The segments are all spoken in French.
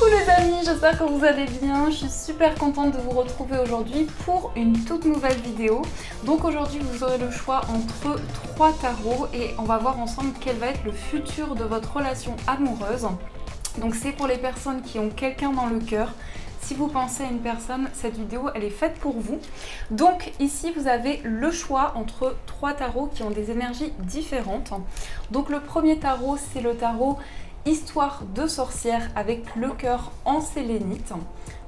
Coucou les amis, j'espère que vous allez bien. Je suis super contente de vous retrouver aujourd'hui pour une toute nouvelle vidéo. Donc aujourd'hui vous aurez le choix entre 3 tarots et on va voir ensemble quel va être le futur de votre relation amoureuse. Donc c'est pour les personnes qui ont quelqu'un dans le cœur. Si vous pensez à une personne, cette vidéo elle est faite pour vous. Donc ici vous avez le choix entre 3 tarots qui ont des énergies différentes. Donc le premier tarot c'est le tarot Histoire de sorcière avec le cœur en sélénite.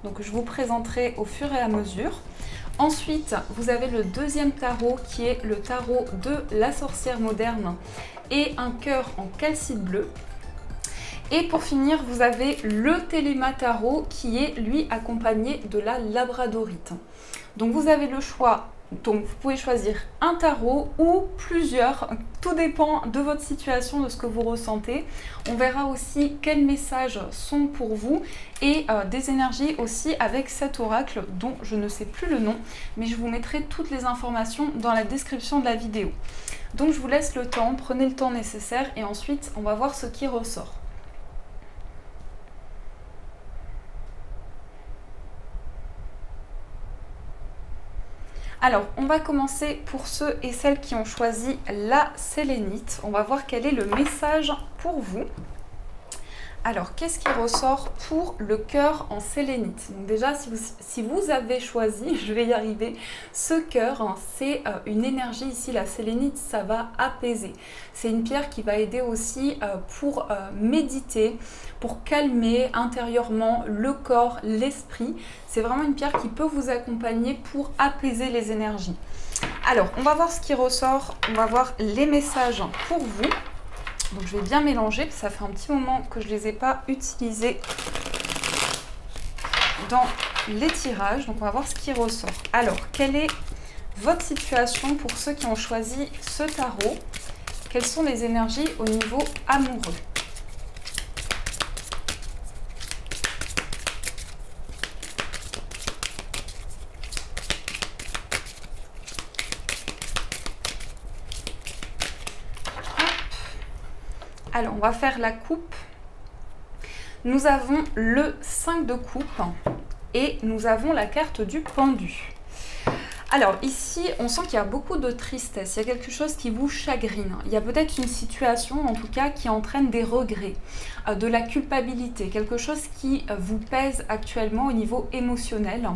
Donc je vous présenterai au fur et à mesure. Ensuite, vous avez le deuxième tarot qui est le tarot de la sorcière moderne et un cœur en calcite bleu. Et pour finir, vous avez le Téléma tarot qui est lui accompagné de la labradorite. Donc vous avez le choix. Donc vous pouvez choisir un tarot ou plusieurs, tout dépend de votre situation, de ce que vous ressentez. On verra aussi quels messages sont pour vous et des énergies aussi avec cet oracle dont je ne sais plus le nom, mais je vous mettrai toutes les informations dans la description de la vidéo. Donc je vous laisse le temps, prenez le temps nécessaire et ensuite on va voir ce qui ressort. Alors, on va commencer pour ceux et celles qui ont choisi la sélénite. On va voir quel est le message pour vous. Alors, qu'est-ce qui ressort pour le cœur en sélénite? Donc déjà, si vous avez choisi, je vais y arriver, ce cœur, hein, c'est une énergie ici, la sélénite, ça va apaiser. C'est une pierre qui va aider aussi pour méditer, pour calmer intérieurement le corps, l'esprit. C'est vraiment une pierre qui peut vous accompagner pour apaiser les énergies. Alors, on va voir ce qui ressort, on va voir les messages pour vous. Donc je vais bien mélanger, parce que ça fait un petit moment que je ne les ai pas utilisés dans les tirages. Donc on va voir ce qui ressort. Alors, quelle est votre situation pour ceux qui ont choisi ce tarot? Quelles sont les énergies au niveau amoureux? Alors, on va faire la coupe. Nous avons le 5 de coupe et nous avons la carte du pendu. Alors ici, on sent qu'il y a beaucoup de tristesse, il y a quelque chose qui vous chagrine. Il y a peut-être une situation, en tout cas, qui entraîne des regrets, de la culpabilité, quelque chose qui vous pèse actuellement au niveau émotionnel.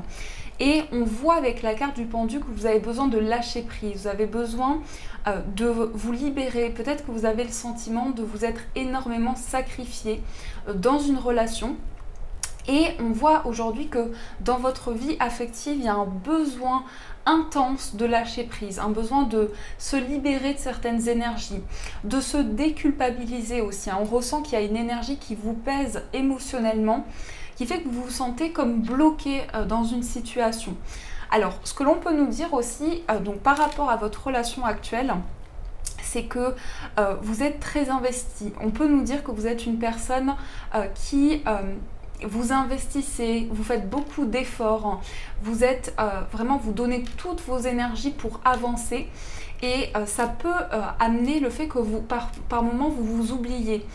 Et on voit avec la carte du pendu que vous avez besoin de lâcher prise, vous avez besoin de vous libérer. Peut-être que vous avez le sentiment de vous être énormément sacrifié dans une relation. Et on voit aujourd'hui que dans votre vie affective, il y a un besoin intense de lâcher prise, un besoin de se libérer de certaines énergies, de se déculpabiliser aussi. On ressent qu'il y a une énergie qui vous pèse émotionnellement, qui fait que vous vous sentez comme bloqué dans une situation. Alors, ce que l'on peut nous dire aussi, donc par rapport à votre relation actuelle, c'est que vous êtes très investi. On peut nous dire que vous êtes une personne qui vous investissez, vous faites beaucoup d'efforts, vous êtes vraiment, vous donnez toutes vos énergies pour avancer. Et ça peut amener le fait que vous, par moment, vous vous oubliez.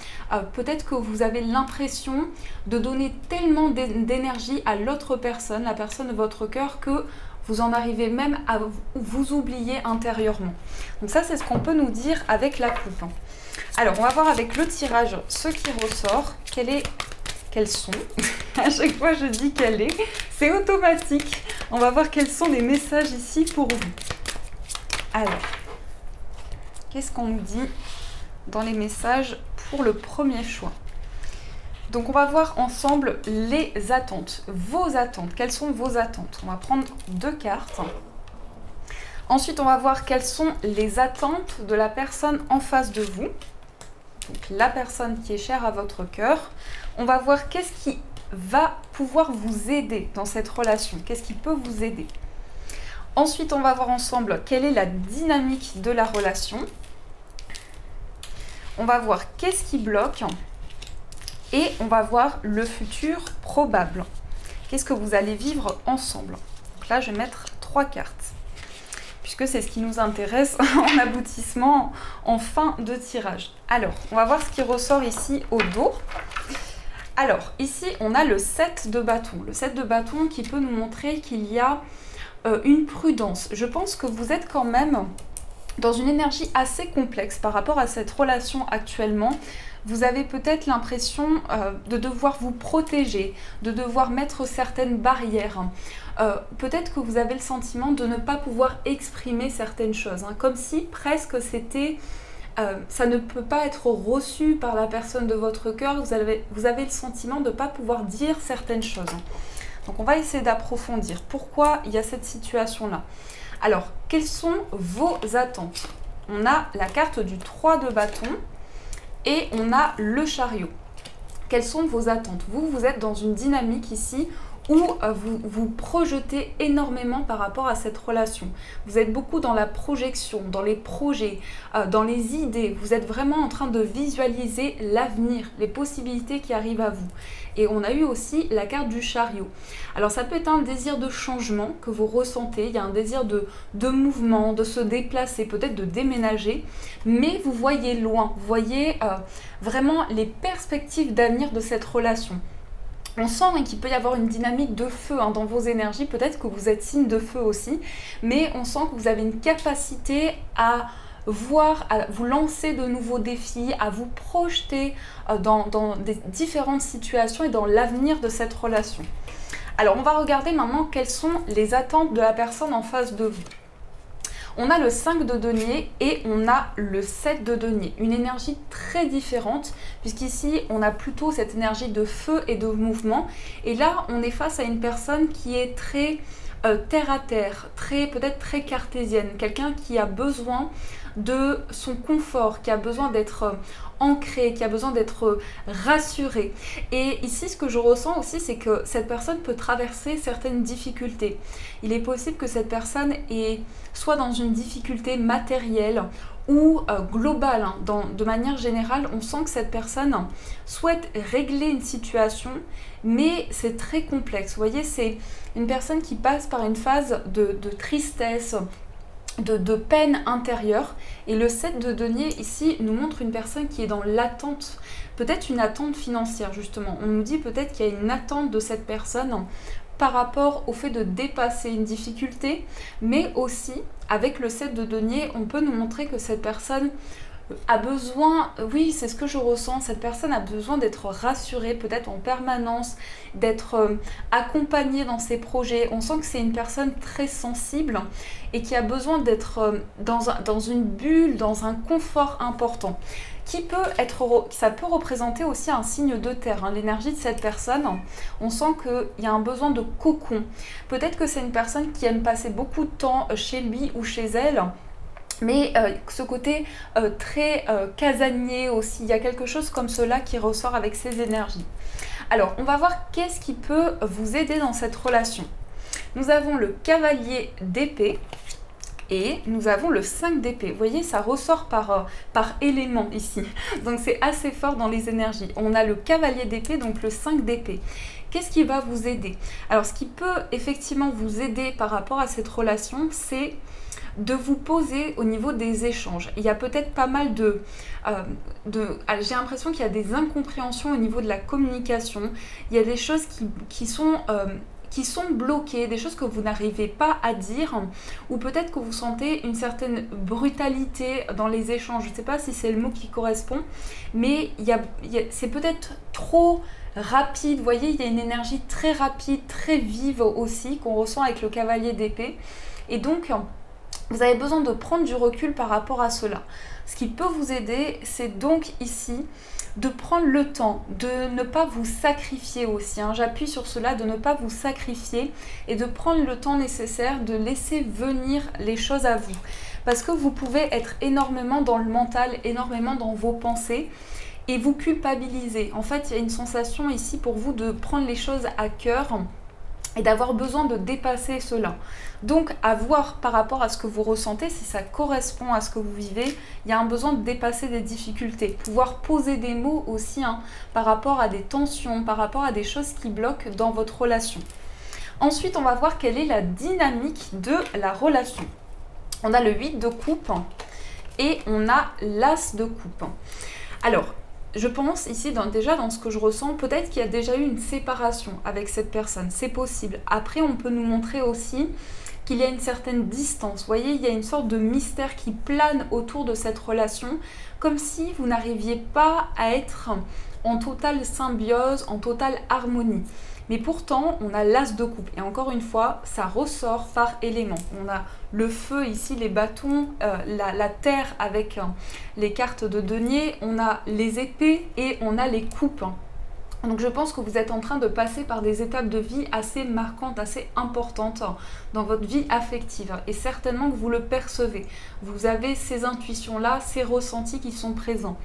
Peut-être que vous avez l'impression de donner tellement d'énergie à l'autre personne, la personne de votre cœur, que vous en arrivez même à vous oublier intérieurement. Donc ça, c'est ce qu'on peut nous dire avec la coupe. Alors, on va voir avec le tirage ce qui ressort. Quels sont à chaque fois, je dis quelle est. C'est automatique. On va voir quels sont les messages ici pour vous. Alors, qu'est-ce qu'on nous dit dans les messages pour le premier choix? Donc, on va voir ensemble les attentes, vos attentes. Quelles sont vos attentes? On va prendre 2 cartes. Ensuite, on va voir quelles sont les attentes de la personne en face de vous. Donc, la personne qui est chère à votre cœur. On va voir qu'est-ce qui va pouvoir vous aider dans cette relation. Qu'est-ce qui peut vous aider? Ensuite, on va voir ensemble quelle est la dynamique de la relation. On va voir qu'est-ce qui bloque. Et on va voir le futur probable. Qu'est-ce que vous allez vivre ensemble? Donc là, je vais mettre 3 cartes. Puisque c'est ce qui nous intéresse en aboutissement, en fin de tirage. Alors, on va voir ce qui ressort ici au dos. Alors, ici, on a le 7 de bâton. Le 7 de bâton qui peut nous montrer qu'il y a une prudence. Je pense que vous êtes quand même dans une énergie assez complexe par rapport à cette relation actuellement. Vous avez peut-être l'impression de devoir vous protéger, de devoir mettre certaines barrières. Peut-être que vous avez le sentiment de ne pas pouvoir exprimer certaines choses, hein, comme si presque c'était... ça ne peut pas être reçu par la personne de votre cœur, vous avez le sentiment de ne pas pouvoir dire certaines choses. Donc on va essayer d'approfondir pourquoi il y a cette situation-là. Alors, quelles sont vos attentes? On a la carte du 3 de bâton et on a le chariot. Quelles sont vos attentes? Vous êtes dans une dynamique ici où vous vous projetez énormément par rapport à cette relation. Vous êtes beaucoup dans la projection, dans les projets, dans les idées. Vous êtes vraiment en train de visualiser l'avenir, les possibilités qui arrivent à vous. Et on a eu aussi la carte du chariot. Alors ça peut être un désir de changement que vous ressentez, il y a un désir de mouvement, de se déplacer, peut-être de déménager, mais vous voyez loin, vous voyez vraiment les perspectives d'avenir de cette relation. On sent qu'il peut y avoir une dynamique de feu dans vos énergies, peut-être que vous êtes signe de feu aussi, mais on sent que vous avez une capacité à voir, à vous lancer de nouveaux défis, à vous projeter dans des différentes situations et dans l'avenir de cette relation. Alors on va regarder maintenant quelles sont les attentes de la personne en face de vous. On a le 5 de denier et on a le 7 de denier. Une énergie très différente puisqu'ici on a plutôt cette énergie de feu et de mouvement. Et là on est face à une personne qui est très terre à terre, peut-être très cartésienne. Quelqu'un qui a besoin de son confort, qui a besoin d'être ancré, qui a besoin d'être rassuré. Et ici, ce que je ressens aussi, c'est que cette personne peut traverser certaines difficultés. Il est possible que cette personne soit dans une difficulté matérielle ou globale. De manière générale, on sent que cette personne souhaite régler une situation, mais c'est très complexe. Vous voyez, c'est une personne qui passe par une phase de tristesse, de peine intérieure. Et le 7 de denier ici nous montre une personne qui est dans l'attente, peut-être une attente financière justement. On nous dit peut-être qu'il y a une attente de cette personne par rapport au fait de dépasser une difficulté, mais aussi avec le 7 de denier, on peut nous montrer que cette personne a besoin, oui c'est ce que je ressens, cette personne a besoin d'être rassurée peut-être en permanence, d'être accompagnée dans ses projets. On sent que c'est une personne très sensible et qui a besoin d'être dans une bulle, dans un confort important. Ça peut représenter aussi un signe de terre, l'énergie de cette personne. On sent qu'il y a un besoin de cocon. Peut-être que c'est une personne qui aime passer beaucoup de temps chez lui ou chez elle, mais ce côté très casanier aussi, il y a quelque chose comme cela qui ressort avec ces énergies. Alors, on va voir qu'est-ce qui peut vous aider dans cette relation. Nous avons le cavalier d'épée et nous avons le 5 d'épée. Vous voyez, ça ressort par élément ici. Donc, c'est assez fort dans les énergies. On a le cavalier d'épée, donc le 5 d'épée. Qu'est-ce qui va vous aider? Alors, ce qui peut effectivement vous aider par rapport à cette relation, c'est de vous poser au niveau des échanges. Il y a peut-être pas mal j'ai l'impression qu'il y a des incompréhensions au niveau de la communication. Il y a des choses qui sont bloquées, des choses que vous n'arrivez pas à dire, ou peut-être que vous sentez une certaine brutalité dans les échanges. Je ne sais pas si c'est le mot qui correspond, mais c'est peut-être trop rapide. Vous voyez, il y a une énergie très rapide, très vive aussi qu'on ressent avec le cavalier d'épée. Et donc, vous avez besoin de prendre du recul par rapport à cela. Ce qui peut vous aider, c'est donc ici de prendre le temps, de ne pas vous sacrifier aussi. J'appuie sur cela, de ne pas vous sacrifier et de prendre le temps nécessaire de laisser venir les choses à vous. Parce que vous pouvez être énormément dans le mental, énormément dans vos pensées et vous culpabiliser. En fait, il y a une sensation ici pour vous de prendre les choses à cœur et d'avoir besoin de dépasser cela. Donc, à voir par rapport à ce que vous ressentez, si ça correspond à ce que vous vivez, il y a un besoin de dépasser des difficultés. Pouvoir poser des mots aussi par rapport à des tensions, par rapport à des choses qui bloquent dans votre relation. Ensuite, on va voir quelle est la dynamique de la relation. On a le 8 de coupe et on a l'as de coupe. Alors, je pense ici, déjà dans ce que je ressens, peut-être qu'il y a déjà eu une séparation avec cette personne, c'est possible. Après, on peut nous montrer aussi qu'il y a une certaine distance. Vous voyez, il y a une sorte de mystère qui plane autour de cette relation, comme si vous n'arriviez pas à être en totale symbiose, en totale harmonie. Mais pourtant, on a l'as de coupe. Et encore une fois, ça ressort par éléments. On a le feu ici, les bâtons, la terre avec les cartes de denier, on a les épées et on a les coupes. Donc je pense que vous êtes en train de passer par des étapes de vie assez marquantes, assez importantes dans votre vie affective. Et certainement que vous le percevez. Vous avez ces intuitions-là, ces ressentis qui sont présents.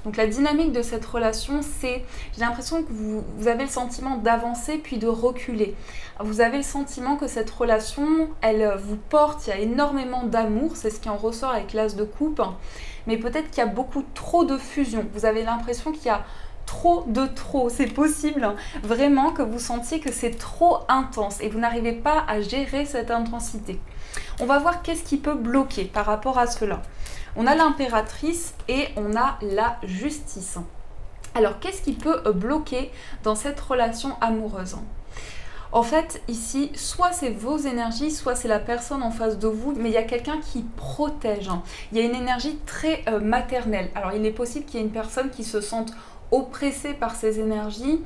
Donc la dynamique de cette relation, c'est, j'ai l'impression que vous avez le sentiment d'avancer puis de reculer. Vous avez le sentiment que cette relation, elle vous porte, il y a énormément d'amour, c'est ce qui en ressort avec l'as de coupe, mais peut-être qu'il y a beaucoup trop de fusion. Vous avez l'impression qu'il y a trop de trop, c'est possible vraiment que vous sentiez que c'est trop intense et vous n'arrivez pas à gérer cette intensité. On va voir qu'est-ce qui peut bloquer par rapport à cela. On a l'impératrice et on a la justice. Alors, qu'est-ce qui peut bloquer dans cette relation amoureuse? En fait, ici, soit c'est vos énergies, soit c'est la personne en face de vous, mais il y a quelqu'un qui protège. Il y a une énergie très maternelle. Alors, il est possible qu'il y ait une personne qui se sente oppressée par ces énergies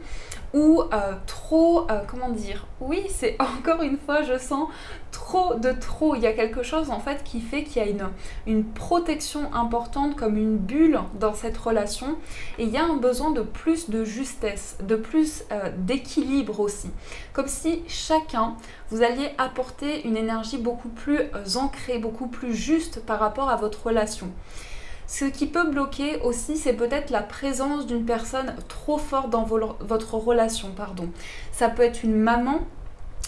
ou trop, comment dire, oui, c'est encore une fois, je sens trop de trop. Il y a quelque chose en fait qui fait qu'il y a une protection importante comme une bulle dans cette relation et il y a un besoin de plus de justesse, de plus d'équilibre aussi. Comme si chacun, vous alliez apporter une énergie beaucoup plus ancrée, beaucoup plus juste par rapport à votre relation. Ce qui peut bloquer aussi, c'est peut-être la présence d'une personne trop forte dans votre relation. Ça peut être une maman,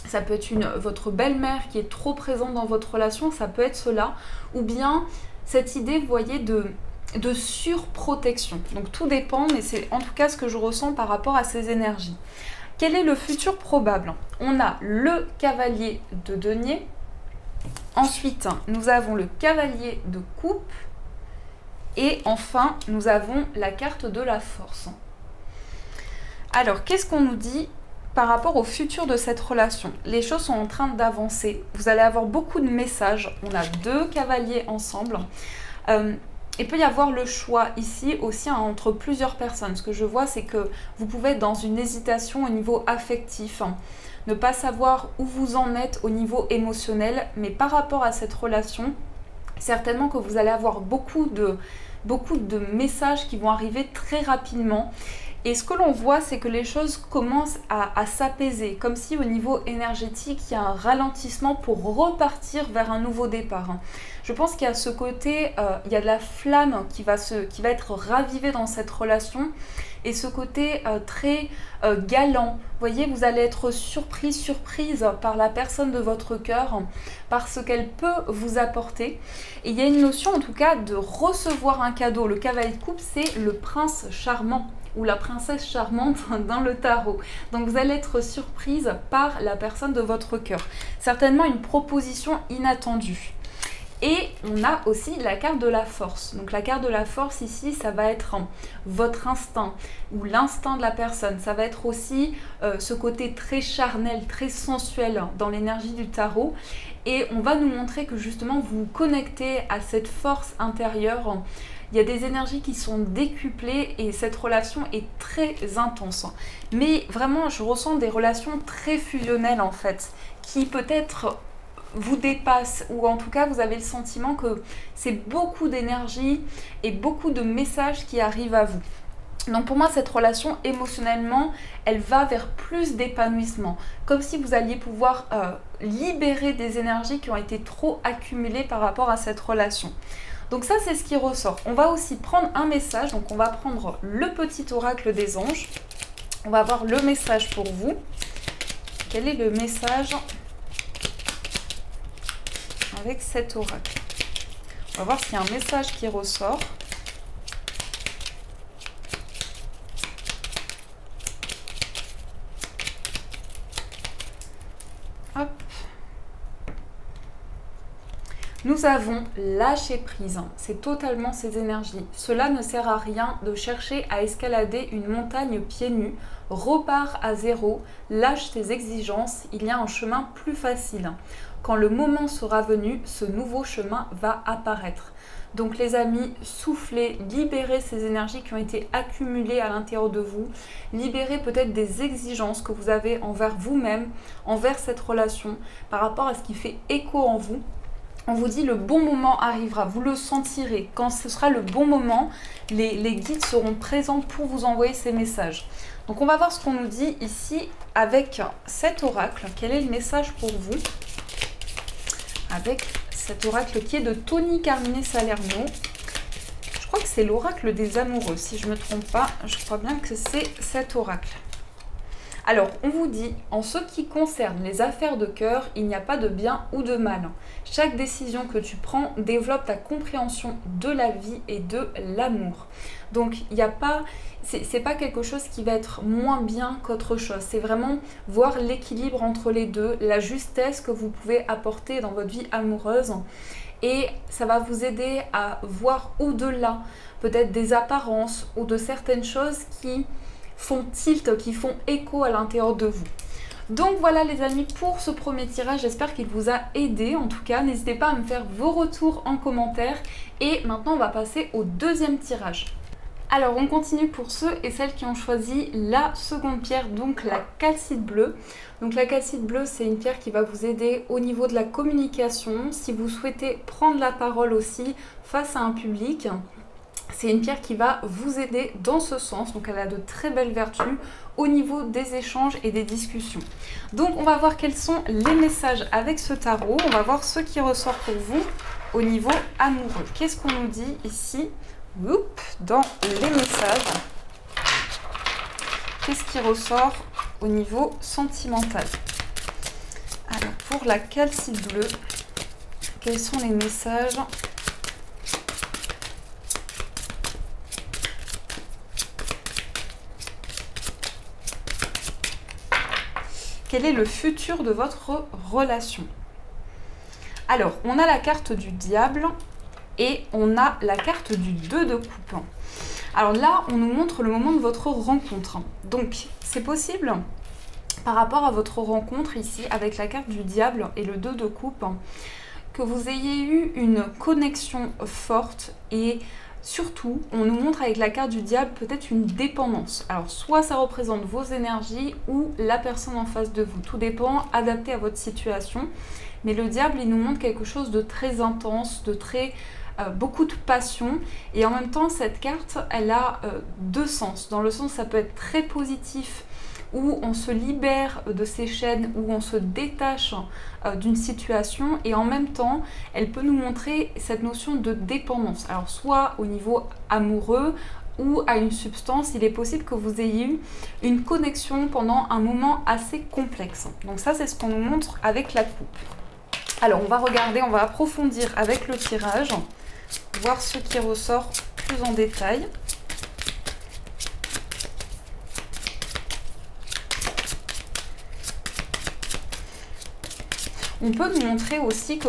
ça peut être votre belle-mère qui est trop présente dans votre relation, ça peut être cela. Ou bien cette idée, vous voyez, de surprotection. Donc tout dépend, mais c'est en tout cas ce que je ressens par rapport à ces énergies. Quel est le futur probable? On a le cavalier de denier. Ensuite, nous avons le cavalier de coupe. Et enfin, nous avons la carte de la force. Alors, qu'est-ce qu'on nous dit par rapport au futur de cette relation? Les choses sont en train d'avancer. Vous allez avoir beaucoup de messages. On a deux cavaliers ensemble. Il peut y avoir le choix ici aussi entre plusieurs personnes. Ce que je vois, c'est que vous pouvez être dans une hésitation au niveau affectif. Ne pas savoir où vous en êtes au niveau émotionnel. Mais par rapport à cette relation, certainement que vous allez avoir beaucoup de messages qui vont arriver très rapidement. Et ce que l'on voit, c'est que les choses commencent à s'apaiser, comme si au niveau énergétique, il y a un ralentissement pour repartir vers un nouveau départ. Je pense qu'il y a ce côté, il y a de la flamme qui va être ravivée dans cette relation. Et ce côté très galant. Vous voyez, vous allez être surprise par la personne de votre cœur, par ce qu'elle peut vous apporter. Et il y a une notion en tout cas de recevoir un cadeau. Le cavalier de coupe, c'est le prince charmant ou la princesse charmante dans le tarot. Donc vous allez être surprise par la personne de votre cœur. Certainement une proposition inattendue. Et on a aussi la carte de la force. Donc la carte de la force ici, ça va être votre instinct ou l'instinct de la personne. Ça va être aussi ce côté très charnel, très sensuel dans l'énergie du tarot. Et on va nous montrer que justement vous vous connectez à cette force intérieure. Il y a des énergies qui sont décuplées et cette relation est très intense. Mais vraiment, je ressens des relations très fusionnelles en fait, qui peut-être vous dépasse ou en tout cas vous avez le sentiment que c'est beaucoup d'énergie et beaucoup de messages qui arrivent à vous. Donc pour moi cette relation émotionnellement elle va vers plus d'épanouissement, comme si vous alliez pouvoir libérer des énergies qui ont été trop accumulées par rapport à cette relation. Donc ça c'est ce qui ressort. On va aussi prendre un message, donc on va prendre le petit oracle des anges. On va voir le message pour vous. Quel est le message avec cet oracle? On va voir s'il y a un message qui ressort. Hop. Nous avons lâché prise, c'est totalement ces énergies. Cela ne sert à rien de chercher à escalader une montagne pieds nus. Repars à zéro, lâche tes exigences, il y a un chemin plus facile. Quand le moment sera venu, ce nouveau chemin va apparaître. Donc les amis, soufflez, libérez ces énergies qui ont été accumulées à l'intérieur de vous. Libérez peut-être des exigences que vous avez envers vous-même, envers cette relation, par rapport à ce qui fait écho en vous. On vous dit le bon moment arrivera, vous le sentirez. Quand ce sera le bon moment, les guides seront présents pour vous envoyer ces messages. Donc on va voir ce qu'on nous dit ici avec cet oracle. Quel est le message pour vous avec cet oracle qui est de Tony Carmine Salerno? Je crois que c'est l'oracle des amoureux, si je ne me trompe pas. Je crois bien que c'est cet oracle. Alors, on vous dit, en ce qui concerne les affaires de cœur, il n'y a pas de bien ou de mal. Chaque décision que tu prends développe ta compréhension de la vie et de l'amour. Donc, il n'y a pas, c'est pas quelque chose qui va être moins bien qu'autre chose. C'est vraiment voir l'équilibre entre les deux, la justesse que vous pouvez apporter dans votre vie amoureuse. Et ça va vous aider à voir au-delà, peut-être des apparences ou de certaines choses qui font tilt, qui font écho à l'intérieur de vous. Donc voilà les amis pour ce premier tirage, j'espère qu'il vous a aidé en tout cas. N'hésitez pas à me faire vos retours en commentaire. Et maintenant on va passer au deuxième tirage. Alors on continue pour ceux et celles qui ont choisi la seconde pierre, donc la calcite bleue. Donc la calcite bleue, c'est une pierre qui va vous aider au niveau de la communication. Si vous souhaitez prendre la parole aussi face à un public, c'est une pierre qui va vous aider dans ce sens. Donc elle a de très belles vertus au niveau des échanges et des discussions. Donc on va voir quels sont les messages avec ce tarot. On va voir ce qui ressort pour vous au niveau amoureux. Qu'est-ce qu'on nous dit ici dans les messages? Qu'est-ce qui ressort au niveau sentimental? Alors pour la calcite bleue, quels sont les messages? Quel est le futur de votre relation? Alors, on a la carte du diable et on a la carte du 2 de coupe. Alors là, on nous montre le moment de votre rencontre. Donc, c'est possible, par rapport à votre rencontre ici, avec la carte du diable et le 2 de coupe, que vous ayez eu une connexion forte et surtout, on nous montre avec la carte du diable peut-être une dépendance. Alors, soit ça représente vos énergies ou la personne en face de vous. Tout dépend, adapté à votre situation. Mais le diable, il nous montre quelque chose de très intense, de très beaucoup de passion. Et en même temps, cette carte, elle a deux sens. Dans le sens, ça peut être très positif, où on se libère de ces chaînes, où on se détache d'une situation, et en même temps, elle peut nous montrer cette notion de dépendance. Alors, soit au niveau amoureux, ou à une substance, il est possible que vous ayez eu une connexion pendant un moment assez complexe. Donc ça, c'est ce qu'on nous montre avec la coupe. Alors, on va regarder, on va approfondir avec le tirage, voir ce qui ressort plus en détail. On peut nous montrer aussi que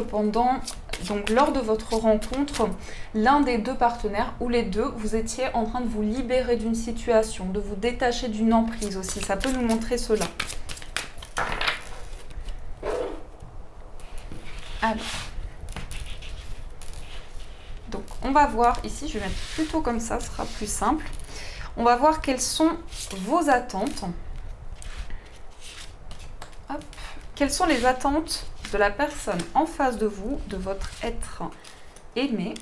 lors de votre rencontre, l'un des deux partenaires ou les deux, vous étiez en train de vous libérer d'une situation, de vous détacher d'une emprise aussi. Ça peut nous montrer cela. Alors, donc on va voir ici, je vais mettre plutôt comme ça, ce sera plus simple. On va voir quelles sont vos attentes. Hop. Quelles sont les attentes de la personne en face de vous, de votre être aimé.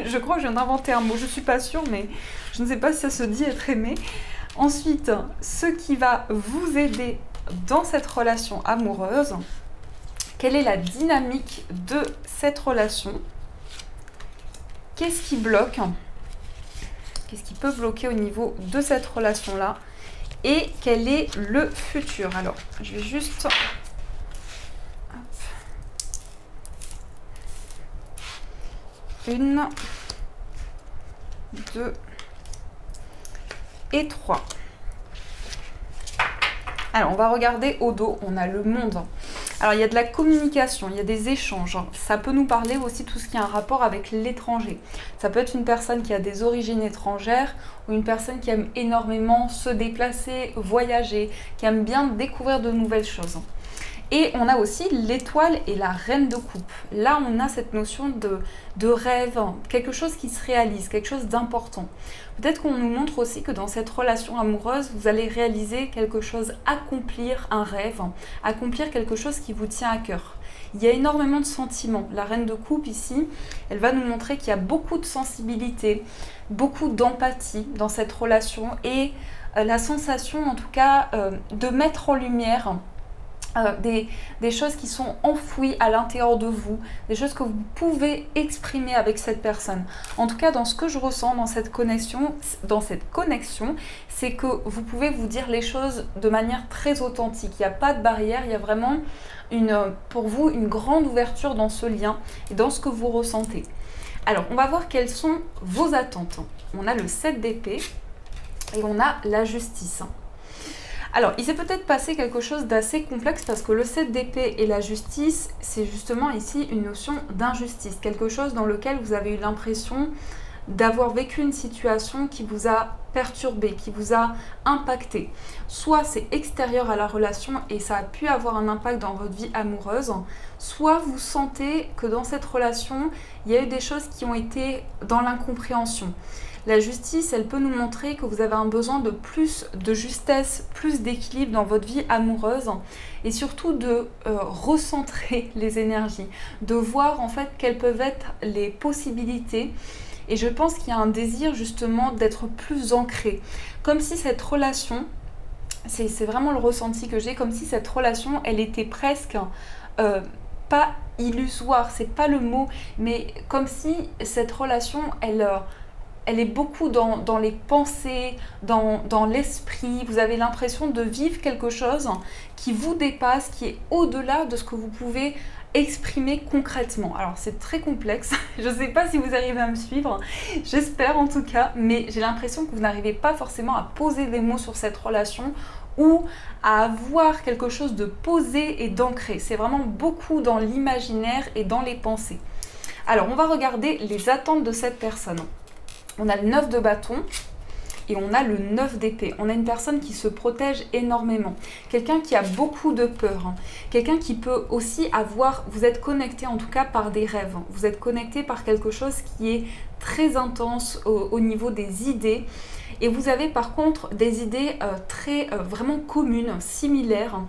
Je crois que je viens d'inventer un mot, je ne suis pas sûre, mais je ne sais pas si ça se dit être aimé. Ensuite, ce qui va vous aider dans cette relation amoureuse. Quelle est la dynamique de cette relation? Qu'est-ce qui bloque? Qu'est-ce qui peut bloquer au niveau de cette relation-là? Et quel est le futur? Alors, je vais juste... Une, deux et trois. Alors, on va regarder au dos. On a le monde. Alors il y a de la communication, il y a des échanges. Ça peut nous parler aussi tout ce qui a un rapport avec l'étranger. Ça peut être une personne qui a des origines étrangères ou une personne qui aime énormément se déplacer, voyager, qui aime bien découvrir de nouvelles choses. Et on a aussi l'étoile et la reine de coupe. Là, on a cette notion de rêve, quelque chose qui se réalise, quelque chose d'important. Peut-être qu'on nous montre aussi que dans cette relation amoureuse, vous allez réaliser quelque chose, accomplir un rêve, accomplir quelque chose qui vous tient à cœur. Il y a énormément de sentiments. La reine de coupe ici, elle va nous montrer qu'il y a beaucoup de sensibilité, beaucoup d'empathie dans cette relation et la sensation en tout cas de mettre en lumière des choses qui sont enfouies à l'intérieur de vous, des choses que vous pouvez exprimer avec cette personne. En tout cas, dans ce que je ressens dans cette connexion, c'est que vous pouvez vous dire les choses de manière très authentique. Il n'y a pas de barrière, il y a vraiment pour vous une grande ouverture dans ce lien et dans ce que vous ressentez. Alors, on va voir quelles sont vos attentes. On a le 7 d'épée et on a la justice. Alors, il s'est peut-être passé quelque chose d'assez complexe parce que le 7 d'épée et la justice, c'est justement ici une notion d'injustice. Quelque chose dans lequel vous avez eu l'impression d'avoir vécu une situation qui vous a perturbé, qui vous a impacté. Soit c'est extérieur à la relation et ça a pu avoir un impact dans votre vie amoureuse, soit vous sentez que dans cette relation, il y a eu des choses qui ont été dans l'incompréhension. La justice, elle peut nous montrer que vous avez un besoin de plus de justesse, plus d'équilibre dans votre vie amoureuse et surtout de recentrer les énergies, de voir en fait quelles peuvent être les possibilités. Et je pense qu'il y a un désir justement d'être plus ancré, comme si cette relation, c'est vraiment le ressenti que j'ai, comme si cette relation, elle était presque pas illusoire, c'est pas le mot, mais comme si cette relation, elle est beaucoup dans les pensées, dans l'esprit. Vous avez l'impression de vivre quelque chose qui vous dépasse, qui est au-delà de ce que vous pouvez exprimer concrètement. Alors c'est très complexe, je ne sais pas si vous arrivez à me suivre, j'espère en tout cas, mais j'ai l'impression que vous n'arrivez pas forcément à poser des mots sur cette relation ou à avoir quelque chose de posé et d'ancré. C'est vraiment beaucoup dans l'imaginaire et dans les pensées. Alors on va regarder les attentes de cette personne. On a le 9 de bâton et on a le 9 d'épée. On a une personne qui se protège énormément. Quelqu'un qui a beaucoup de peur. Quelqu'un qui peut aussi avoir... Vous êtes connecté en tout cas par des rêves. Vous êtes connecté par quelque chose qui est très intense au niveau des idées. Et vous avez par contre des idées vraiment communes, similaires.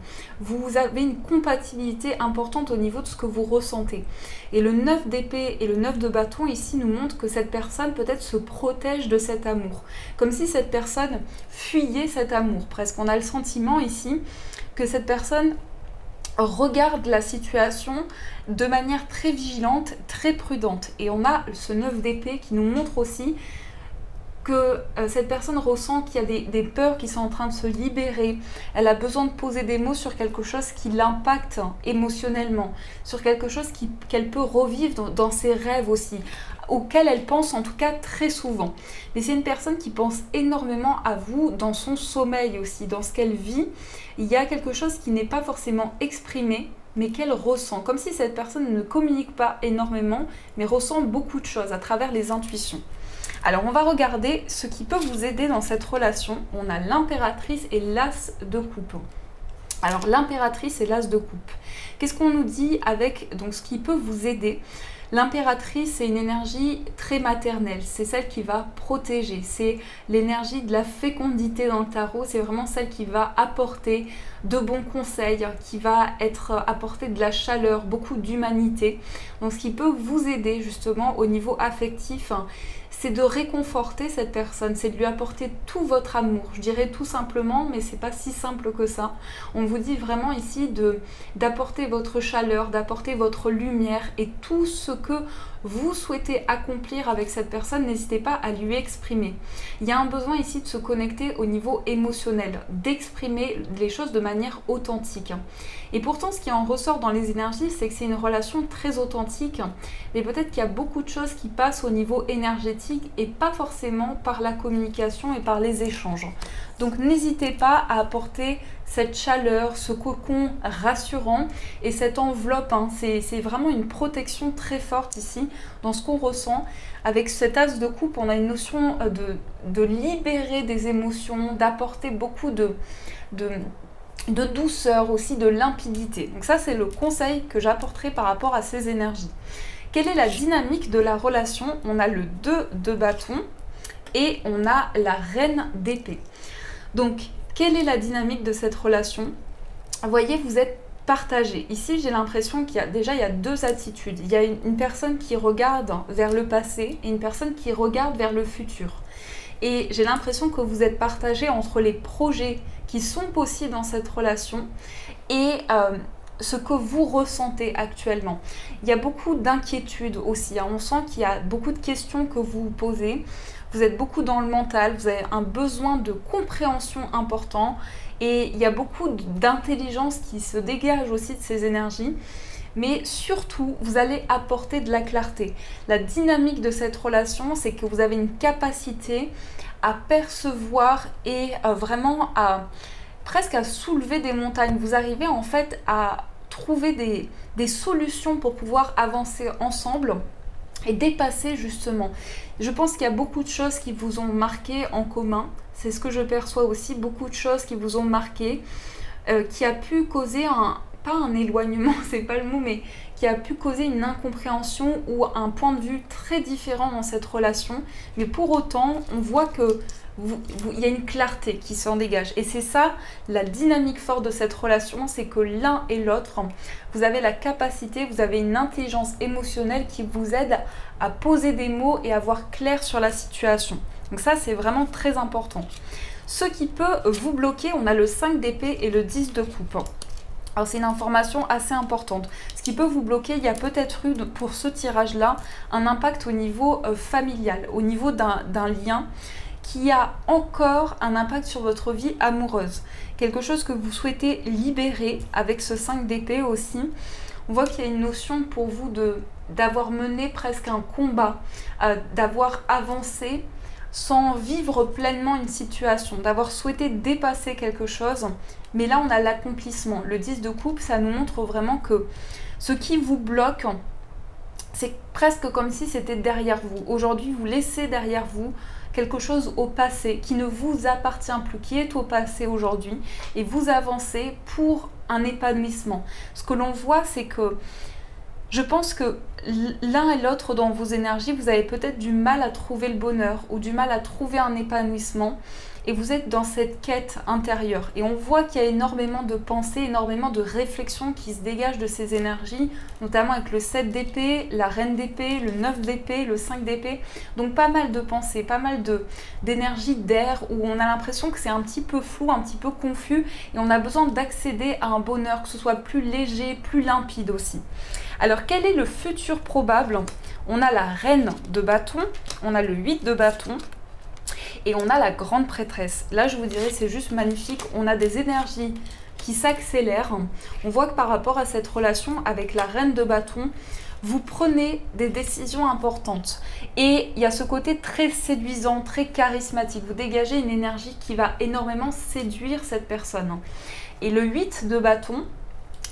Vous avez une compatibilité importante au niveau de ce que vous ressentez. Et le 9 d'épée et le 9 de bâton ici nous montrent que cette personne peut-être se protège de cet amour. Comme si cette personne fuyait cet amour. Presque on a le sentiment ici que cette personne regarde la situation de manière très vigilante, très prudente. Et on a ce 9 d'épée qui nous montre aussi que cette personne ressent qu'il y a des peurs qui sont en train de se libérer. Elle a besoin de poser des mots sur quelque chose qui l'impacte émotionnellement, sur quelque chose qu'elle peut revivre dans ses rêves aussi, auquel elle pense en tout cas très souvent. Mais c'est une personne qui pense énormément à vous dans son sommeil aussi, dans ce qu'elle vit. Il y a quelque chose qui n'est pas forcément exprimé, mais qu'elle ressent, comme si cette personne ne communique pas énormément, mais ressent beaucoup de choses à travers les intuitions. Alors on va regarder ce qui peut vous aider dans cette relation. On a l'impératrice et l'as de coupe. Alors l'impératrice et l'as de coupe. Qu'est-ce qu'on nous dit avec donc ce qui peut vous aider? L'impératrice, c'est une énergie très maternelle, c'est celle qui va protéger, c'est l'énergie de la fécondité dans le tarot, c'est vraiment celle qui va apporter de bons conseils, qui va apporter de la chaleur, beaucoup d'humanité. Donc ce qui peut vous aider justement au niveau affectif, c'est de réconforter cette personne, c'est de lui apporter tout votre amour. Je dirais tout simplement, mais c'est pas si simple que ça. On vous dit vraiment ici d'apporter votre chaleur, d'apporter votre lumière et tout ce que vous souhaitez accomplir avec cette personne, n'hésitez pas à lui exprimer. Il y a un besoin ici de se connecter au niveau émotionnel, d'exprimer les choses de manière authentique. Et pourtant, ce qui en ressort dans les énergies, c'est que c'est une relation très authentique, mais peut-être qu'il y a beaucoup de choses qui passent au niveau énergétique et pas forcément par la communication et par les échanges. Donc n'hésitez pas à apporter cette chaleur, ce cocon rassurant et cette enveloppe, hein, c'est vraiment une protection très forte ici dans ce qu'on ressent. Avec cet as de coupe, on a une notion de libérer des émotions, d'apporter beaucoup de douceur, aussi de limpidité. Donc ça, c'est le conseil que j'apporterai par rapport à ces énergies. Quelle est la dynamique de la relation? On a le 2 de bâton et on a la reine d'épée. Donc, quelle est la dynamique de cette relation? Vous voyez, vous êtes partagé. Ici, j'ai l'impression qu'il y a deux attitudes. Il y a une personne qui regarde vers le passé et une personne qui regarde vers le futur. Et j'ai l'impression que vous êtes partagé entre les projets qui sont possibles dans cette relation et ce que vous ressentez actuellement. Il y a beaucoup d'inquiétudes aussi, hein. On sent qu'il y a beaucoup de questions que vous vous posez. Vous êtes beaucoup dans le mental, vous avez un besoin de compréhension important et il y a beaucoup d'intelligence qui se dégage aussi de ces énergies. Mais surtout, vous allez apporter de la clarté. La dynamique de cette relation, c'est que vous avez une capacité à percevoir et vraiment presque à soulever des montagnes. Vous arrivez en fait à trouver des solutions pour pouvoir avancer ensemble et dépasser justement. Je pense qu'il y a beaucoup de choses qui vous ont marqué en commun. C'est ce que je perçois aussi, beaucoup de choses qui vous ont marqué, qui a pu causer pas un éloignement, c'est pas le mot, mais qui a pu causer une incompréhension ou un point de vue très différent dans cette relation. Mais pour autant, on voit que il y a une clarté qui s'en dégage. Et c'est ça, la dynamique forte de cette relation, c'est que l'un et l'autre, vous avez la capacité, vous avez une intelligence émotionnelle qui vous aide à poser des mots et à voir clair sur la situation. Donc ça, c'est vraiment très important. Ce qui peut vous bloquer, on a le 5 d'épée et le 10 de coupe. Alors c'est une information assez importante. Ce qui peut vous bloquer, il y a peut-être eu pour ce tirage-là un impact au niveau familial, au niveau d'un lien qui a encore un impact sur votre vie amoureuse. Quelque chose que vous souhaitez libérer avec ce 5 d'épée aussi. On voit qu'il y a une notion pour vous d'avoir mené presque un combat, d'avoir avancé sans vivre pleinement une situation, d'avoir souhaité dépasser quelque chose. Mais là, on a l'accomplissement. Le 10 de coupe, ça nous montre vraiment que ce qui vous bloque, c'est presque comme si c'était derrière vous. Aujourd'hui, vous laissez derrière vous quelque chose au passé qui ne vous appartient plus, qui est au passé aujourd'hui, et vous avancez pour un épanouissement. Ce que l'on voit, c'est que je pense que l'un et l'autre dans vos énergies, vous avez peut-être du mal à trouver le bonheur ou du mal à trouver un épanouissement et vous êtes dans cette quête intérieure. Et on voit qu'il y a énormément de pensées, énormément de réflexions qui se dégagent de ces énergies, notamment avec le 7 d'épée, la reine d'épée, le 9 d'épée, le 5 d'épée. Donc pas mal de pensées, pas mal d'énergie d'air où on a l'impression que c'est un petit peu flou, un petit peu confus et on a besoin d'accéder à un bonheur, que ce soit plus léger, plus limpide aussi. Alors quel est le futur probable? On a la reine de bâton, on a le 8 de bâton et on a la grande prêtresse. Là je vous dirais c'est juste magnifique, on a des énergies qui s'accélèrent. On voit que par rapport à cette relation avec la reine de bâton, vous prenez des décisions importantes et il y a ce côté très séduisant, très charismatique. Vous dégagez une énergie qui va énormément séduire cette personne. Et le 8 de bâton,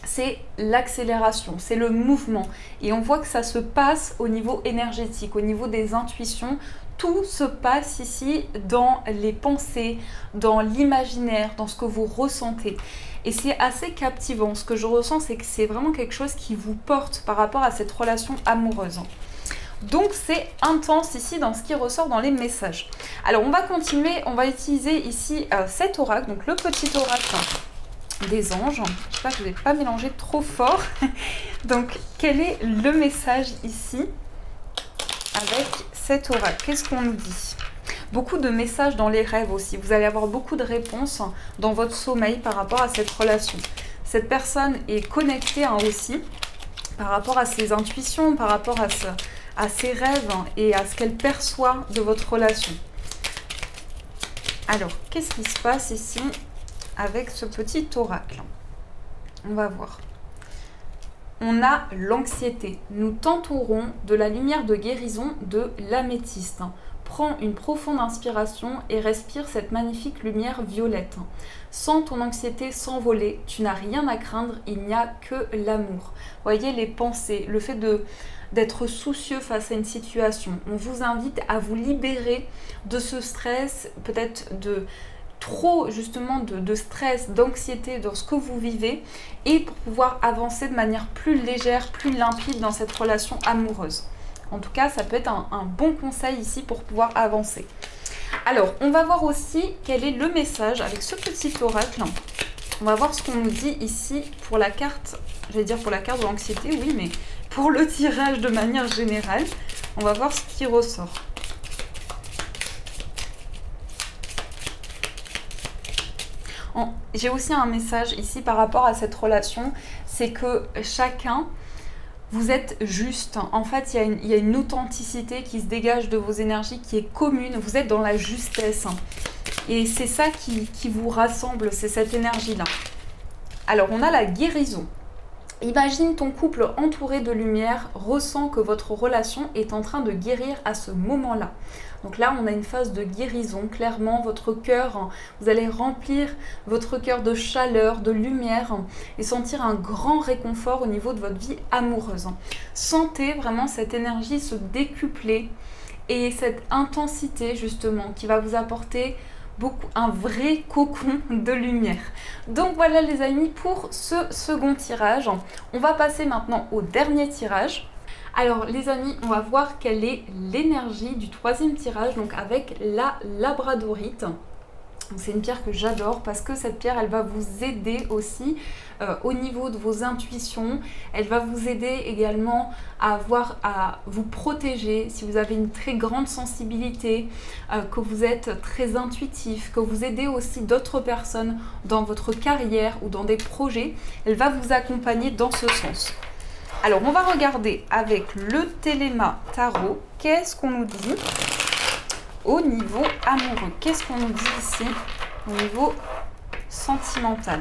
c'est l'accélération, c'est le mouvement. Et on voit que ça se passe au niveau énergétique, au niveau des intuitions. Tout se passe ici dans les pensées, dans l'imaginaire, dans ce que vous ressentez. Et c'est assez captivant. Ce que je ressens, c'est que c'est vraiment quelque chose qui vous porte par rapport à cette relation amoureuse. Donc c'est intense ici dans ce qui ressort dans les messages. Alors on va continuer, on va utiliser ici cet oracle, donc le petit oracle des anges. J'espère que je ne vais pas mélanger trop fort. Donc quel est le message ici avec cet oracle? Qu'est-ce qu'on nous dit? Beaucoup de messages dans les rêves aussi. Vous allez avoir beaucoup de réponses dans votre sommeil par rapport à cette relation. Cette personne est connectée aussi par rapport à ses intuitions, par rapport à ses rêves et à ce qu'elle perçoit de votre relation. Alors, qu'est-ce qui se passe ici avec ce petit oracle? On va voir. On a l'anxiété. Nous t'entourons de la lumière de guérison de l'améthyste. prends une profonde inspiration et respire cette magnifique lumière violette. Sens ton anxiété s'envoler, tu n'as rien à craindre, il n'y a que l'amour. Voyez les pensées, le fait d'être soucieux face à une situation. On vous invite à vous libérer de ce stress, peut-être de trop justement de stress, d'anxiété dans ce que vous vivez et pour pouvoir avancer de manière plus légère, plus limpide dans cette relation amoureuse. En tout cas, ça peut être un bon conseil ici pour pouvoir avancer. Alors, on va voir aussi quel est le message avec ce petit oracle. On va voir ce qu'on nous dit ici pour la carte, j'allais dire pour la carte de l'anxiété, oui, mais pour le tirage de manière générale. On va voir ce qui ressort. J'ai aussi un message ici par rapport à cette relation, c'est que chacun, vous êtes juste. En fait, il y a une authenticité qui se dégage de vos énergies, qui est commune. Vous êtes dans la justesse. Et c'est ça qui vous rassemble, c'est cette énergie-là. Alors, on a la guérison. Imagine ton couple entouré de lumière, ressens que votre relation est en train de guérir à ce moment-là. Donc là, on a une phase de guérison. Clairement, votre cœur, vous allez remplir votre cœur de chaleur, de lumière et sentir un grand réconfort au niveau de votre vie amoureuse. Sentez vraiment cette énergie se décupler et cette intensité justement qui va vous apporter un vrai cocon de lumière. Donc voilà les amis pour ce second tirage. On va passer maintenant au dernier tirage. Alors les amis, on va voir quelle est l'énergie du troisième tirage, donc avec la labradorite. C'est une pierre que j'adore parce que cette pierre, elle va vous aider aussi au niveau de vos intuitions. Elle va vous aider également à vous protéger si vous avez une très grande sensibilité, que vous êtes très intuitif, que vous aidez aussi d'autres personnes dans votre carrière ou dans des projets. Elle va vous accompagner dans ce sens. Alors, on va regarder avec le Téléma Tarot, qu'est-ce qu'on nous dit au niveau amoureux. Qu'est-ce qu'on nous dit ici au niveau sentimental?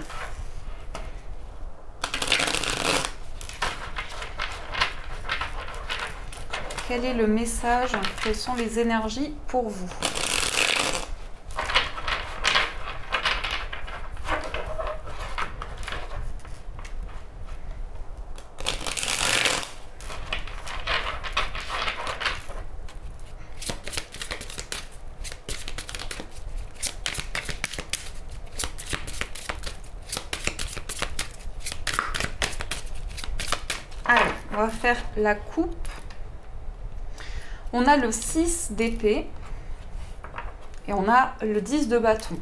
Quel est le message? Quelles sont les énergies pour vous? Allez, on va faire la coupe. On a le 6 d'épée et on a le 10 de bâton.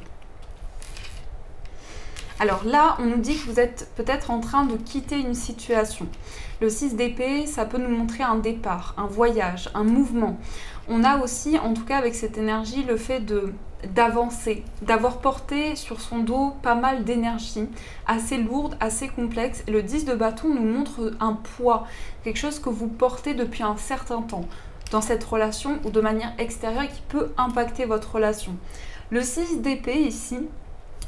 Alors là, on nous dit que vous êtes peut-être en train de quitter une situation. Le 6 d'épée, ça peut nous montrer un départ, un voyage, un mouvement. On a aussi, en tout cas avec cette énergie, le fait d'avancer, d'avoir porté sur son dos pas mal d'énergie, assez lourde, assez complexe. Et le 10 de bâton nous montre un poids, quelque chose que vous portez depuis un certain temps dans cette relation ou de manière extérieure qui peut impacter votre relation. Le 6 d'épée ici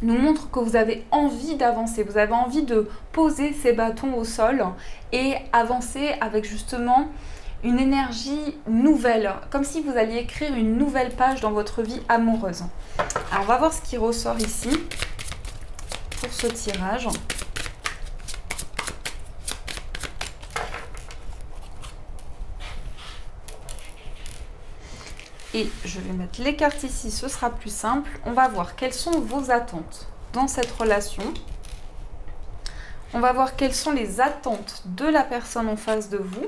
nous montre que vous avez envie d'avancer, vous avez envie de poser ces bâtons au sol et avancer avec justement une énergie nouvelle, comme si vous alliez écrire une nouvelle page dans votre vie amoureuse. Alors on va voir ce qui ressort ici pour ce tirage. Et je vais mettre les cartes ici, ce sera plus simple. On va voir quelles sont vos attentes dans cette relation. On va voir quelles sont les attentes de la personne en face de vous.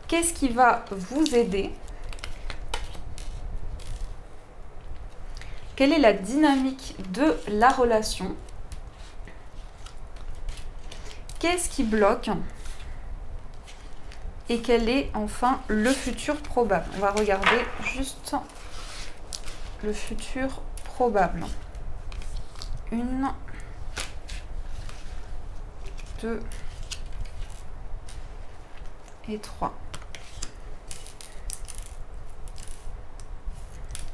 Qu'est-ce qui va vous aider? Quelle est la dynamique de la relation? Qu'est-ce qui bloque? Et quel est enfin le futur probable? On va regarder juste le futur probable. 1, 2 et 3.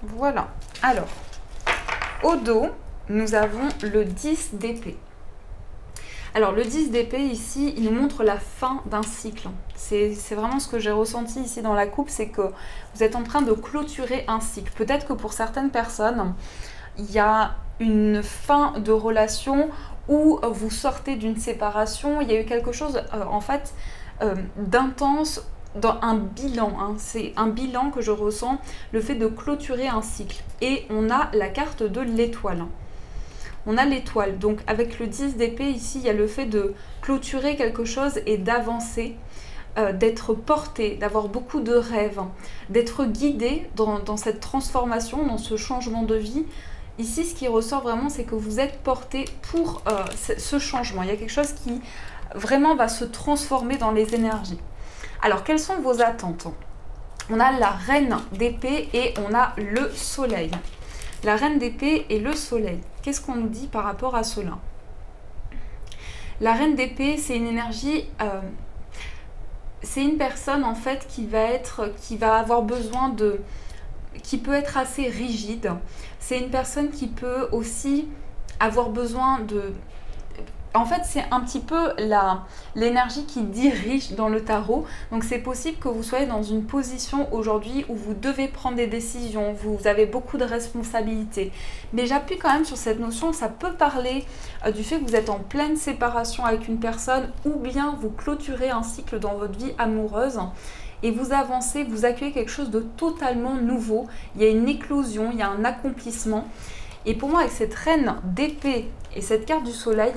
Voilà. Alors, au dos, nous avons le 10 d'épée. Alors le 10 d'épée ici, il nous montre la fin d'un cycle. C'est vraiment ce que j'ai ressenti ici dans la coupe, c'est que vous êtes en train de clôturer un cycle. Peut-être que pour certaines personnes, il y a une fin de relation où vous sortez d'une séparation, il y a eu quelque chose en fait d'intense dans un bilan. Hein. C'est un bilan que je ressens, le fait de clôturer un cycle. Et on a la carte de l'étoile. On a l'étoile, donc avec le 10 d'épée ici, il y a le fait de clôturer quelque chose et d'avancer, d'être porté, d'avoir beaucoup de rêves, d'être guidé dans cette transformation, dans ce changement de vie. Ici, ce qui ressort vraiment, c'est que vous êtes porté pour ce changement. Il y a quelque chose qui vraiment va se transformer dans les énergies. Alors, quelles sont vos attentes? On a la reine d'épée et on a le soleil. La reine d'épée et le soleil. Qu'est-ce qu'on nous dit par rapport à cela? La reine d'épée, c'est une énergie, c'est une personne en fait qui va avoir besoin de, qui peut être assez rigide. C'est une personne qui peut aussi avoir besoin de... En fait, c'est un petit peu l'énergie qui dirige dans le tarot. Donc, c'est possible que vous soyez dans une position aujourd'hui où vous devez prendre des décisions, vous avez beaucoup de responsabilités. Mais j'appuie quand même sur cette notion, ça peut parler du fait que vous êtes en pleine séparation avec une personne ou bien vous clôturez un cycle dans votre vie amoureuse et vous avancez, vous accueillez quelque chose de totalement nouveau. Il y a une éclosion, il y a un accomplissement. Et pour moi, avec cette reine d'épée et cette carte du soleil,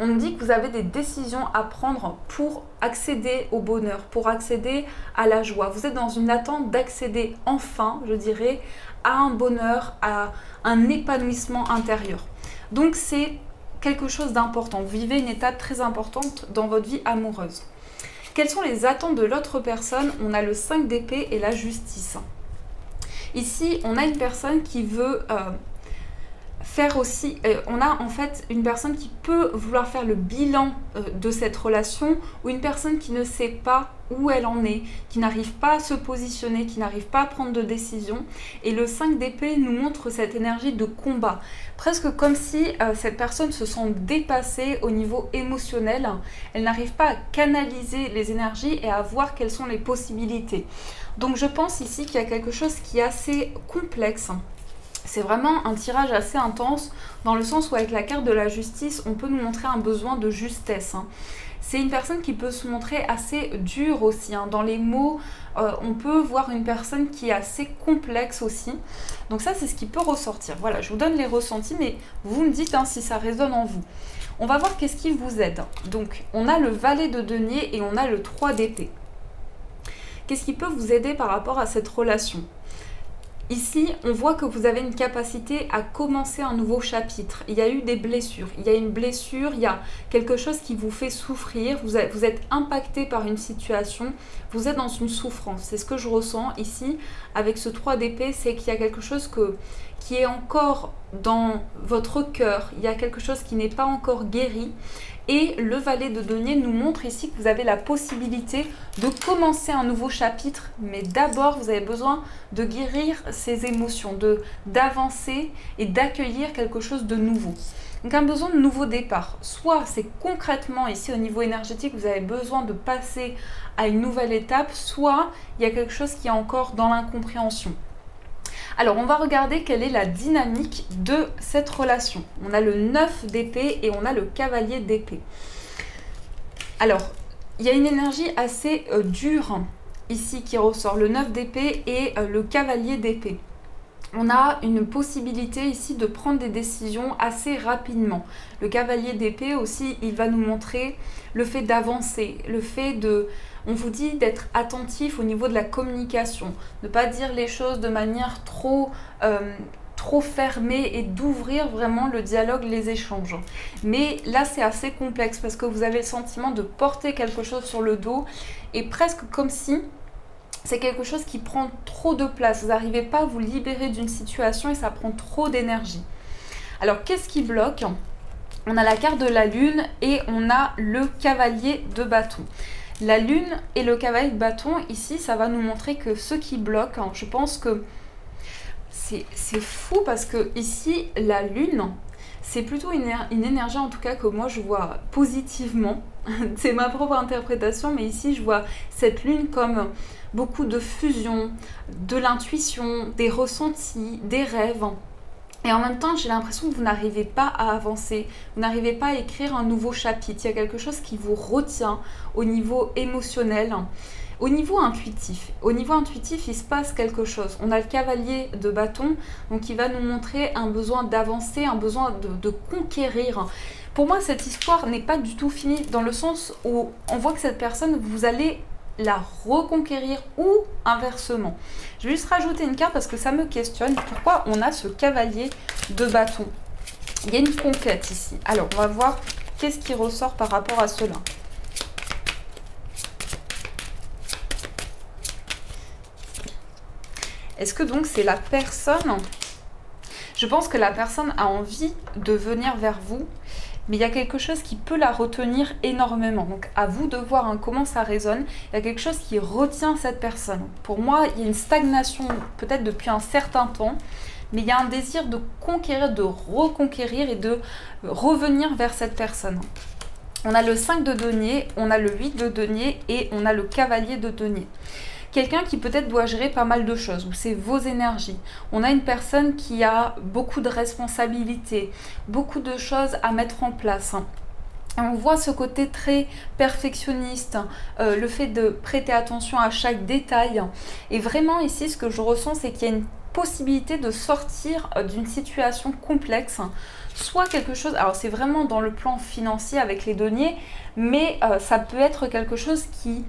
on nous dit que vous avez des décisions à prendre pour accéder au bonheur, pour accéder à la joie. Vous êtes dans une attente d'accéder enfin, je dirais, à un bonheur, à un épanouissement intérieur. Donc c'est quelque chose d'important. Vous vivez une étape très importante dans votre vie amoureuse. Quelles sont les attentes de l'autre personne? On a le 5 d'épée et la justice. Ici, on a une personne qui veut... faire aussi, on a en fait une personne qui peut vouloir faire le bilan de cette relation ou une personne qui ne sait pas où elle en est, qui n'arrive pas à se positionner, qui n'arrive pas à prendre de décision. Et le 5 d'épée nous montre cette énergie de combat, presque comme si cette personne se sent dépassée au niveau émotionnel. Elle n'arrive pas à canaliser les énergies et à voir quelles sont les possibilités. Donc je pense ici qu'il y a quelque chose qui est assez complexe. C'est vraiment un tirage assez intense dans le sens où avec la carte de la justice, on peut nous montrer un besoin de justesse. C'est une personne qui peut se montrer assez dure aussi. Dans les mots, on peut voir une personne qui est assez complexe aussi. Donc ça, c'est ce qui peut ressortir. Voilà, je vous donne les ressentis, mais vous me dites si ça résonne en vous. On va voir qu'est-ce qui vous aide. Donc, on a le valet de denier et on a le 3 d'épée. Qu'est-ce qui peut vous aider par rapport à cette relation ? Ici, on voit que vous avez une capacité à commencer un nouveau chapitre. Il y a eu des blessures, il y a une blessure, il y a quelque chose qui vous fait souffrir, vous êtes impacté par une situation, vous êtes dans une souffrance. C'est ce que je ressens ici avec ce 3 d'épée, c'est qu'il y a quelque chose qui est encore dans votre cœur, il y a quelque chose qui n'est pas encore guéri. Et le valet de denier nous montre ici que vous avez la possibilité de commencer un nouveau chapitre, mais d'abord vous avez besoin de guérir ces émotions, d'avancer et d'accueillir quelque chose de nouveau. Donc un besoin de nouveau départ. Soit c'est concrètement ici au niveau énergétique, vous avez besoin de passer à une nouvelle étape, soit il y a quelque chose qui est encore dans l'incompréhension. Alors, on va regarder quelle est la dynamique de cette relation. On a le 9 d'épée et on a le cavalier d'épée. Alors, il y a une énergie assez dure ici qui ressort. Le 9 d'épée et le cavalier d'épée. On a une possibilité ici de prendre des décisions assez rapidement. Le cavalier d'épée aussi, il va nous montrer le fait d'avancer, le fait de... On vous dit d'être attentif au niveau de la communication, ne pas dire les choses de manière trop fermée et d'ouvrir vraiment le dialogue, les échanges. Mais là, c'est assez complexe parce que vous avez le sentiment de porter quelque chose sur le dos et presque comme si c'est quelque chose qui prend trop de place. Vous n'arrivez pas à vous libérer d'une situation et ça prend trop d'énergie. Alors, qu'est-ce qui bloque ? On a la carte de la lune et on a le cavalier de bâton. La lune et le cavalier de bâton, ici, ça va nous montrer que ce qui bloque, je pense que c'est fou parce que ici, la lune, c'est plutôt une énergie en tout cas que moi je vois positivement. C'est ma propre interprétation, mais ici je vois cette lune comme beaucoup de fusion, de l'intuition, des ressentis, des rêves. Et en même temps, j'ai l'impression que vous n'arrivez pas à avancer, vous n'arrivez pas à écrire un nouveau chapitre. Il y a quelque chose qui vous retient au niveau émotionnel. Au niveau intuitif, il se passe quelque chose. On a le cavalier de bâton, donc il va nous montrer un besoin d'avancer, un besoin de conquérir. Pour moi, cette histoire n'est pas du tout finie dans le sens où on voit que cette personne, vous allez la reconquérir ou inversement. Je vais juste rajouter une carte parce que ça me questionne. Pourquoi on a ce cavalier de bâton? Il y a une conquête ici. Alors, on va voir qu'est-ce qui ressort par rapport à cela. Est-ce que donc c'est la personne? Je pense que la personne a envie de venir vers vous, mais il y a quelque chose qui peut la retenir énormément. Donc à vous de voir comment ça résonne. Il y a quelque chose qui retient cette personne. Pour moi, il y a une stagnation peut-être depuis un certain temps, mais il y a un désir de conquérir, de reconquérir et de revenir vers cette personne. On a le 5 de denier, on a le 8 de denier et on a le cavalier de denier. Quelqu'un qui peut-être doit gérer pas mal de choses, ou c'est vos énergies. On a une personne qui a beaucoup de responsabilités, beaucoup de choses à mettre en place. On voit ce côté très perfectionniste, le fait de prêter attention à chaque détail. Et vraiment ici, ce que je ressens, c'est qu'il y a une possibilité de sortir d'une situation complexe, soit quelque chose, alors c'est vraiment dans le plan financier avec les deniers, mais ça peut être quelque chose qui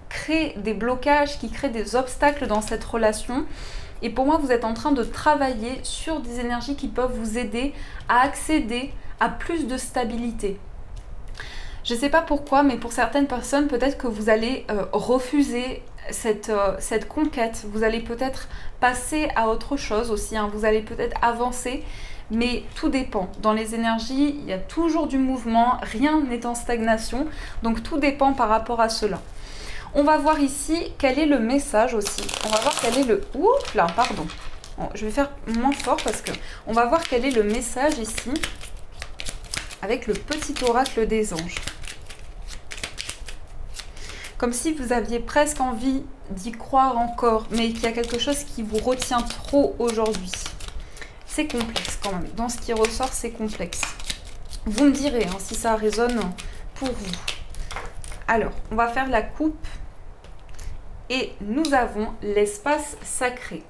crée des blocages, qui crée des obstacles dans cette relation. Et pour moi, vous êtes en train de travailler sur des énergies qui peuvent vous aider à accéder à plus de stabilité. Je ne sais pas pourquoi, mais pour certaines personnes, peut-être que vous allez refuser cette conquête. Vous allez peut-être passer à autre chose aussi, hein. Vous allez peut-être avancer, mais tout dépend. Dans les énergies, il y a toujours du mouvement, rien n'est en stagnation, donc tout dépend par rapport à cela. On va voir ici quel est le message aussi. On va voir quel est le... Oups là, pardon. Bon, je vais faire moins fort parce que... On va voir quel est le message ici avec le petit oracle des anges. Comme si vous aviez presque envie d'y croire encore, mais qu'il y a quelque chose qui vous retient trop aujourd'hui. C'est complexe quand même. Dans ce qui ressort, c'est complexe. Vous me direz hein, si ça résonne pour vous. Alors, on va faire la coupe. Et nous avons l'espace sacré.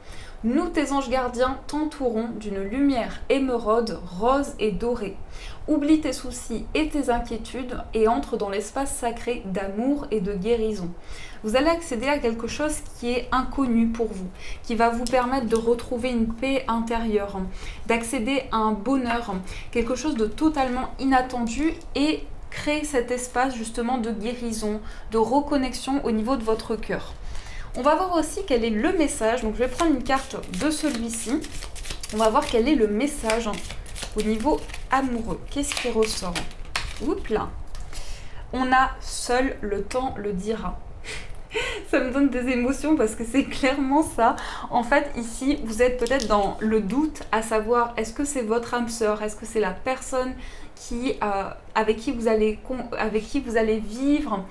Nous, tes anges gardiens, t'entourons d'une lumière émeraude, rose et dorée. Oublie tes soucis et tes inquiétudes et entre dans l'espace sacré d'amour et de guérison. Vous allez accéder à quelque chose qui est inconnu pour vous, qui va vous permettre de retrouver une paix intérieure, d'accéder à un bonheur, quelque chose de totalement inattendu et créer cet espace justement de guérison, de reconnexion au niveau de votre cœur. On va voir aussi quel est le message. Donc je vais prendre une carte de celui-ci. On va voir quel est le message au niveau amoureux. Qu'est-ce qui ressort? Oups là. On a seul le temps le dira. Ça me donne des émotions parce que c'est clairement ça. En fait, ici, vous êtes peut-être dans le doute à savoir est-ce que c'est votre âme sœur, est-ce que c'est la personne qui, avec qui vous allez vivre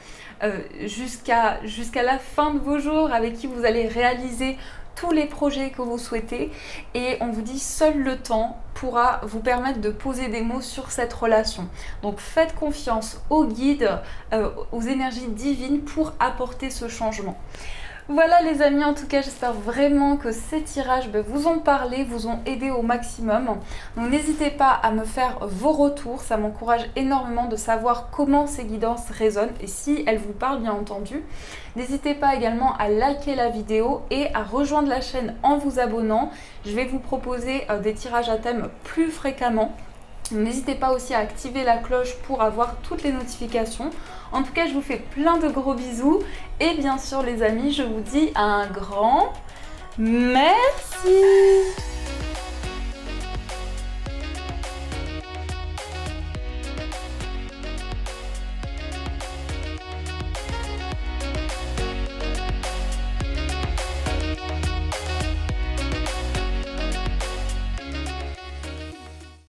jusqu'à la fin de vos jours, avec qui vous allez réaliser tous les projets que vous souhaitez. Et on vous dit seul le temps pourra vous permettre de poser des mots sur cette relation. Donc faites confiance aux guides, aux énergies divines pour apporter ce changement. Voilà les amis, en tout cas j'espère vraiment que ces tirages vous ont parlé, vous ont aidé au maximum. Donc n'hésitez pas à me faire vos retours, ça m'encourage énormément de savoir comment ces guidances résonnent et si elles vous parlent bien entendu. N'hésitez pas également à liker la vidéo et à rejoindre la chaîne en vous abonnant. Je vais vous proposer des tirages à thème plus fréquemment. N'hésitez pas aussi à activer la cloche pour avoir toutes les notifications. En tout cas, je vous fais plein de gros bisous. Et bien sûr, les amis, je vous dis un grand merci.